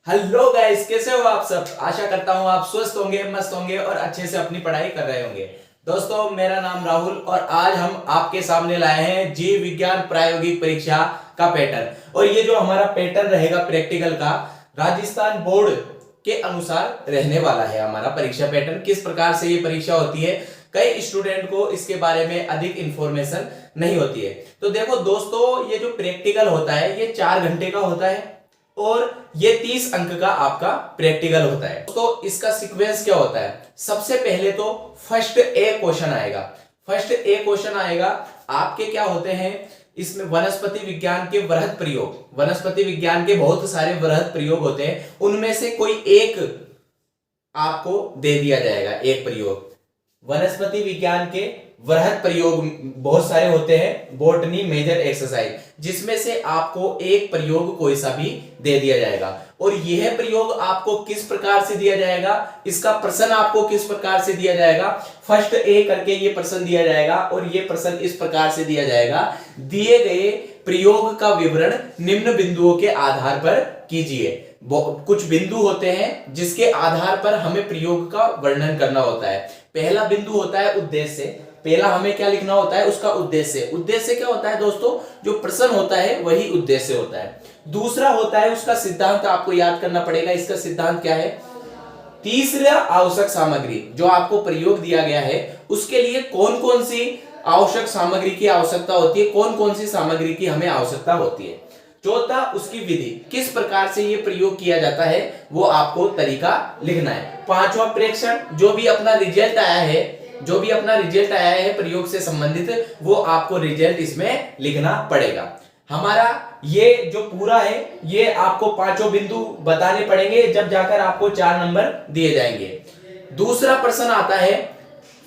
Hello guys, कैसे हो आप सब। आशा करता हूं आप स्वस्थ होंगे, मस्त होंगे और अच्छे से अपनी पढ़ाई कर रहे होंगे। दोस्तों, मेरा नाम राहुल और आज हम आपके सामने लाए हैं जीव विज्ञान प्रायोगिक परीक्षा का पैटर्न। और ये जो हमारा पैटर्न रहेगा प्रैक्टिकल का, राजस्थान बोर्ड के अनुसार रहने वाला है। हमारा परीक्षा पैटर्न किस प्रकार से ये परीक्षा होती है, कई स्टूडेंट को इसके बारे में अधिक इंफॉर्मेशन नहीं होती है। तो देखो दोस्तों, ये जो प्रैक्टिकल होता है ये 4 घंटे का होता है और ये 30 अंक का आपका प्रैक्टिकल होता है। तो इसका सीक्वेंस क्या होता है, सबसे पहले तो फर्स्ट ए क्वेश्चन आएगा। फर्स्ट ए क्वेश्चन आएगा आपके क्या होते हैं इसमें, वनस्पति विज्ञान के वृहत प्रयोग। वनस्पति विज्ञान के बहुत सारे वृहत प्रयोग होते हैं, उनमें से कोई एक आपको दे दिया जाएगा। एक प्रयोग, वनस्पति विज्ञान के वृहत प्रयोग बहुत सारे होते हैं, बॉटनी मेजर एक्सरसाइज, जिसमें से आपको एक प्रयोग कोई सा भी दे दिया जाएगा। और यह प्रयोग आपको किस प्रकार से दिया जाएगा, इसका प्रश्न आपको किस प्रकार से दिया जाएगा, फर्स्ट ए करके ये प्रश्न दिया जाएगा। और ये प्रश्न इस प्रकार से दिया जाएगा, दिए गए प्रयोग का विवरण निम्न बिंदुओं के आधार पर कीजिए। कुछ बिंदु होते हैं जिसके आधार पर हमें प्रयोग का वर्णन करना होता है। पहला बिंदु होता है उद्देश्य। पहला हमें क्या लिखना होता है, उसका उद्देश्य। उद्देश्य क्या होता है दोस्तों, जो प्रश्न होता है वही उद्देश्य होता है। दूसरा होता है उसका सिद्धांत, आपको याद करना पड़ेगा इसका सिद्धांत क्या है। तीसरा आवश्यक सामग्री, जो आपको प्रयोग दिया गया है उसके लिए कौन कौन सी आवश्यक सामग्री की आवश्यकता होती है, कौन कौन सी सामग्री की हमें आवश्यकता होती है। चौथा, उसकी विधि, किस प्रकार से ये प्रयोग किया जाता है वो आपको तरीका लिखना है। पांचवा, प्रेक्षण, जो भी अपना रिजल्ट आया है प्रयोग से संबंधित, वो आपको रिजल्ट इसमें लिखना पड़ेगा। हमारा ये जो पूरा है ये आपको पांचों बिंदु बताने पड़ेंगे, जब जाकर आपको 4 नंबर दिए जाएंगे। दूसरा प्रश्न आता है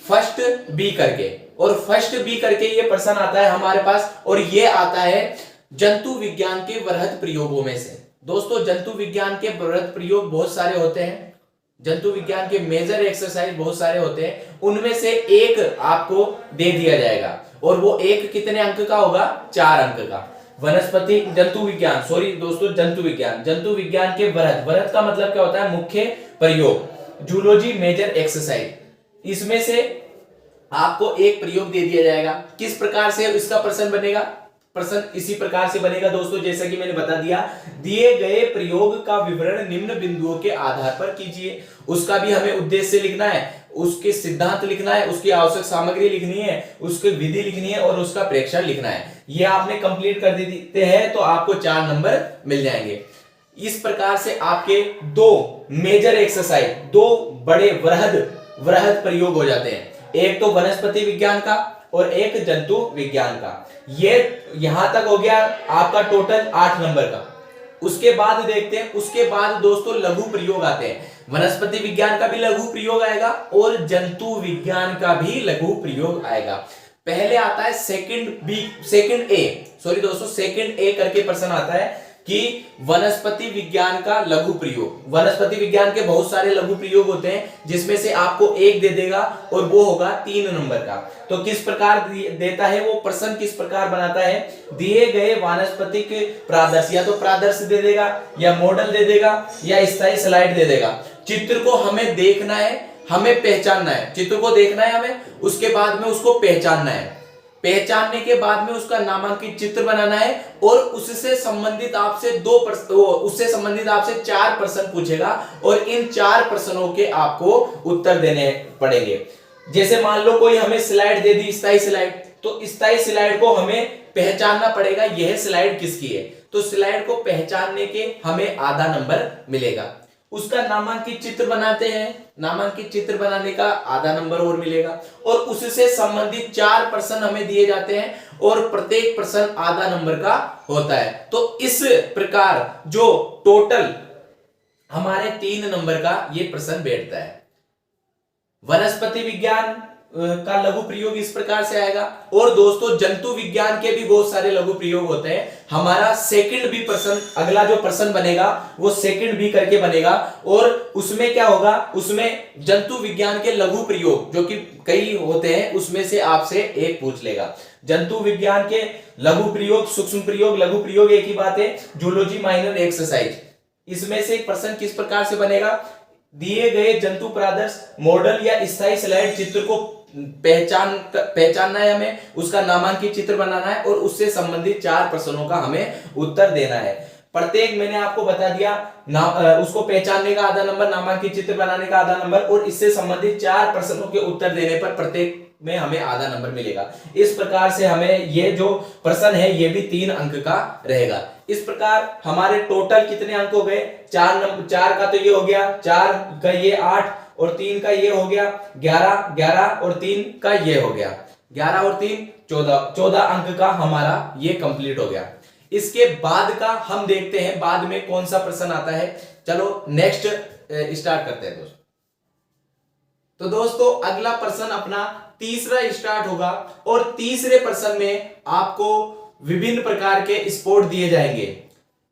फर्स्ट बी करके, और फर्स्ट बी करके ये प्रश्न आता है हमारे पास, और ये आता है जंतु विज्ञान के वृहत प्रयोगों में से। दोस्तों, जंतु विज्ञान के वृहत प्रयोग बहुत सारे होते हैं, जंतु विज्ञान के मेजर एक्सरसाइज बहुत सारे होते हैं, उनमें से एक आपको दे दिया जाएगा। और वो एक कितने अंक का होगा, 4 अंक का। वनस्पति जंतु विज्ञान, सॉरी दोस्तों, जंतु विज्ञान के वृहत का मतलब क्या होता है, मुख्य प्रयोग। जूलॉजी मेजर एक्सरसाइज, इसमें से आपको एक प्रयोग दे दिया जाएगा। किस प्रकार से इसका प्रश्न बनेगा, प्रश्न इसी प्रकार से बनेगा दोस्तों, जैसा कि मैंने बता दिया, दिए गए प्रयोग का विवरण निम्न बिंदुओं के आधार पर कीजिए। उसका भी हमें उद्देश्य लिखना है, उसके सिद्धांत लिखना है, उसकी आवश्यक सामग्री लिखनी है, उसकी विधि लिखनी है और उसका प्रेक्षण लिखना है। ये आपने कंप्लीट कर देते हैं तो आपको 4 नंबर मिल जाएंगे। इस प्रकार से आपके 2 मेजर एक्सरसाइज, 2 बड़े वृहद प्रयोग हो जाते हैं। एक तो वनस्पति विज्ञान का और एक जंतु विज्ञान का। ये यहां तक हो गया आपका टोटल 8 नंबर का। उसके बाद देखते हैं, उसके बाद दोस्तों लघु प्रयोग आते हैं। वनस्पति विज्ञान का भी लघु प्रयोग आएगा और जंतु विज्ञान का भी लघु प्रयोग आएगा। पहले आता है सेकंड ए करके प्रश्न आता है कि वनस्पति विज्ञान का लघु प्रयोग। वनस्पति विज्ञान के बहुत सारे लघु प्रयोग होते हैं, जिसमें से आपको एक दे देगा और वो होगा 3 नंबर का। तो किस प्रकार देता है वो प्रश्न, किस प्रकार बनाता है, दिए गए वानस्पतिक प्रादर्श, या तो प्रादर्श दे देगा या मॉडल दे देगा या स्थायी स्लाइड दे देगा। चित्र को हमें देखना है, हमें पहचानना है, चित्र को देखना है हमें, उसके बाद में उसको पहचानना है। पहचानने के बाद में उसका नामांकित चित्र बनाना है और उससे संबंधित आपसे 4 प्रश्न पूछेगा और इन 4 प्रश्नों के आपको उत्तर देने पड़ेंगे। जैसे मान लो कोई हमें स्लाइड दे दी, स्थायी स्लाइड, तो स्थायी स्लाइड को हमें पहचानना पड़ेगा, यह स्लाइड किसकी है। तो स्लाइड को पहचानने के हमें आधा नंबर मिलेगा। उसका नामांकित चित्र बनाते हैं, नामांकित चित्र बनाने का आधा नंबर और मिलेगा। और उससे संबंधित 4 प्रश्न हमें दिए जाते हैं और प्रत्येक प्रश्न आधा नंबर का होता है। तो इस प्रकार जो टोटल हमारे 3 नंबर का ये प्रश्न बैठता है। वनस्पति विज्ञान का लघु प्रयोग इस प्रकार से आएगा। और दोस्तों, जंतु विज्ञान के भी बहुत सारे लघु प्रयोग होते हैं। हमारा सेकंड बी प्रश्न, अगला जो प्रश्न बनेगा वो सेकंड बी करके बनेगा। और उसमें क्या होगा, उसमें जंतु विज्ञान के लघु प्रयोग जो कि कई होते हैं, उसमें से आपसे एक पूछ लेगा। जंतु विज्ञान के लघु प्रयोग, सूक्ष्म प्रयोग, लघु प्रयोग एक ही बात है। जूलॉजी माइनर एक्सरसाइज, इसमें से प्रश्न किस प्रकार से बनेगा? दिए गए जंतु प्रादर्श मॉडल या स्थायी स्लाइड चित्र को पहचानना है, हमें उसका नामांकित चित्र बनाना है और उससे संबंधित 4 प्रश्नों का हमें उत्तर देना है। प्रत्येक मैंने आपको बता दिया, उसको पहचानने का आधा नंबर, नामांकित चित्र बनाने का आधा नंबर और इससे संबंधित 4 प्रश्नों के उत्तर देने पर प्रत्येक में हमें आधा नंबर मिलेगा। इस प्रकार से हमें ये जो प्रश्न है ये भी 3 अंक का रहेगा। इस प्रकार हमारे टोटल कितने अंक हो गए? 4 का तो ये हो गया, 4 का ये 8 और 3 का ये हो गया 11, 11 और 3 का ये हो गया 11 और 3 14 अंक का हमारा ये कंप्लीट हो गया। इसके बाद का हम देखते हैं बाद में कौन सा प्रश्न आता है। चलो नेक्स्ट स्टार्ट करते हैं दोस्तों। तो दोस्तों अगला प्रश्न अपना तीसरा स्टार्ट होगा और तीसरे प्रश्न में आपको विभिन्न प्रकार के स्पोर्ट दिए जाएंगे।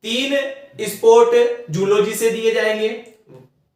3 स्पोर्ट जूलॉजी से दिए जाएंगे,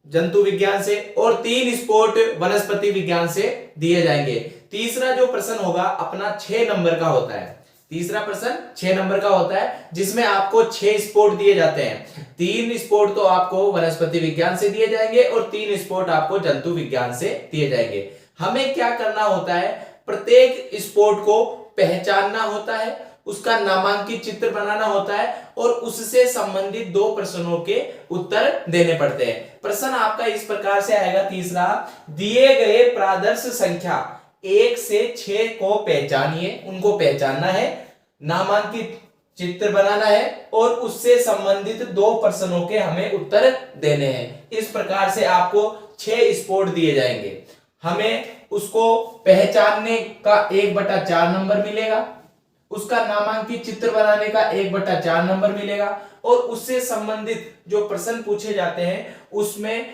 जंतु विज्ञान से, और 3 स्पोर्ट वनस्पति विज्ञान से दिए जाएंगे। तीसरा जो प्रश्न होगा अपना 6 नंबर का होता है। तीसरा प्रश्न 6 नंबर का होता है जिसमें आपको 6 स्पोर्ट दिए जाते हैं। 3 स्पोर्ट तो आपको वनस्पति विज्ञान से दिए जाएंगे और 3 स्पोर्ट आपको जंतु विज्ञान से दिए जाएंगे। हमें क्या करना होता है? प्रत्येक स्पोर्ट को पहचानना होता है, उसका नामांकित चित्र बनाना होता है और उससे संबंधित 2 प्रश्नों के उत्तर देने पड़ते हैं। प्रश्न आपका इस प्रकार से आएगा। तीसरा, दिए गए प्रादर्श संख्या 1 से 6 को पहचानिए, उनको पहचानना है, नामांकित चित्र बनाना है और उससे संबंधित 2 प्रश्नों के हमें उत्तर देने हैं। इस प्रकार से आपको 6 स्पोर्ट दिए जाएंगे। हमें उसको पहचानने का 1/4 नंबर मिलेगा, उसका नामांकित चित्र बनाने का 1/4 नंबर मिलेगा और उससे संबंधित जो प्रश्न पूछे जाते हैं उसमें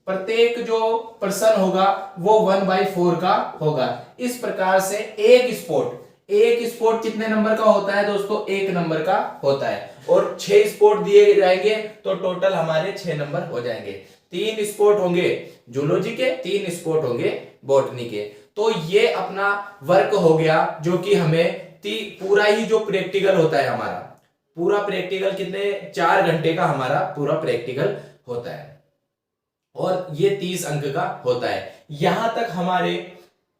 प्रत्येक जो प्रश्न होगा वो 1/4 का होगा। इस प्रकार से एक स्पोर्ट कितने नंबर का होता है दोस्तों? 1 नंबर का होता है और 6 स्पोर्ट दिए जाएंगे तो टोटल हमारे 6 नंबर हो जाएंगे। 3 स्पोर्ट होंगे जूलॉजी के, 3 स्पोर्ट होंगे बॉटनी के। तो ये अपना वर्क हो गया जो कि हमें पूरा ही जो प्रैक्टिकल होता है हमारा, पूरा प्रैक्टिकल कितने 4 घंटे का हमारा पूरा प्रैक्टिकल होता है और ये 30 अंक का होता है। यहां तक हमारे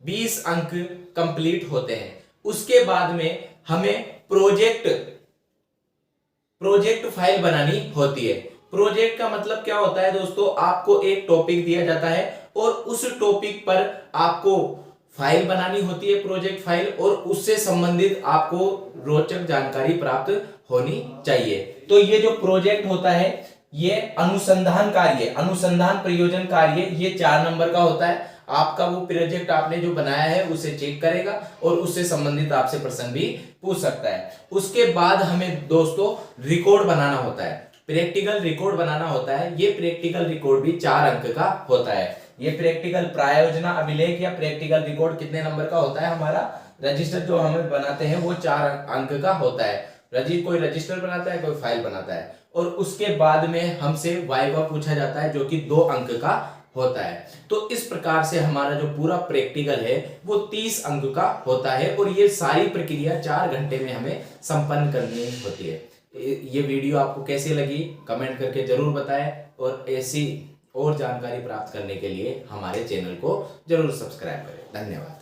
20 अंक कंप्लीट होते हैं। उसके बाद में हमें प्रोजेक्ट फाइल बनानी होती है। प्रोजेक्ट का मतलब क्या होता है दोस्तों? आपको एक टॉपिक दिया जाता है और उस टॉपिक पर आपको फाइल बनानी होती है, प्रोजेक्ट फाइल, और उससे संबंधित आपको रोचक जानकारी प्राप्त होनी चाहिए। तो ये जो प्रोजेक्ट होता है ये अनुसंधान प्रयोजन कार्य, ये 4 नंबर का होता है। आपका वो प्रोजेक्ट आपने जो बनाया है उसे चेक करेगा और उससे संबंधित आपसे प्रश्न भी पूछ सकता है। उसके बाद हमें दोस्तों रिकॉर्ड बनाना होता है, प्रैक्टिकल रिकॉर्ड बनाना होता है। ये प्रैक्टिकल रिकॉर्ड भी 4 अंक का होता है। ये प्रैक्टिकल प्रायोजना अभिलेख या प्रैक्टिकल रिकॉर्ड कितने नंबर का होता है? हमारा रजिस्टर जो हम बनाते हैं वो 4 अंक का होता है। कोई रजिस्टर बनाता है, कोई फाइल बनाता है और उसके बाद में हमसे वाइवा पूछा जाता है जो कि 2 अंक का होता है। तो इस प्रकार से हमारा जो पूरा प्रैक्टिकल है वो 30 अंक का होता है और ये सारी प्रक्रिया 4 घंटे में हमें संपन्न करनी होती है। ये वीडियो आपको कैसी लगी कमेंट करके जरूर बताएं और ऐसी और जानकारी प्राप्त करने के लिए हमारे चैनल को जरूर सब्सक्राइब करें। धन्यवाद।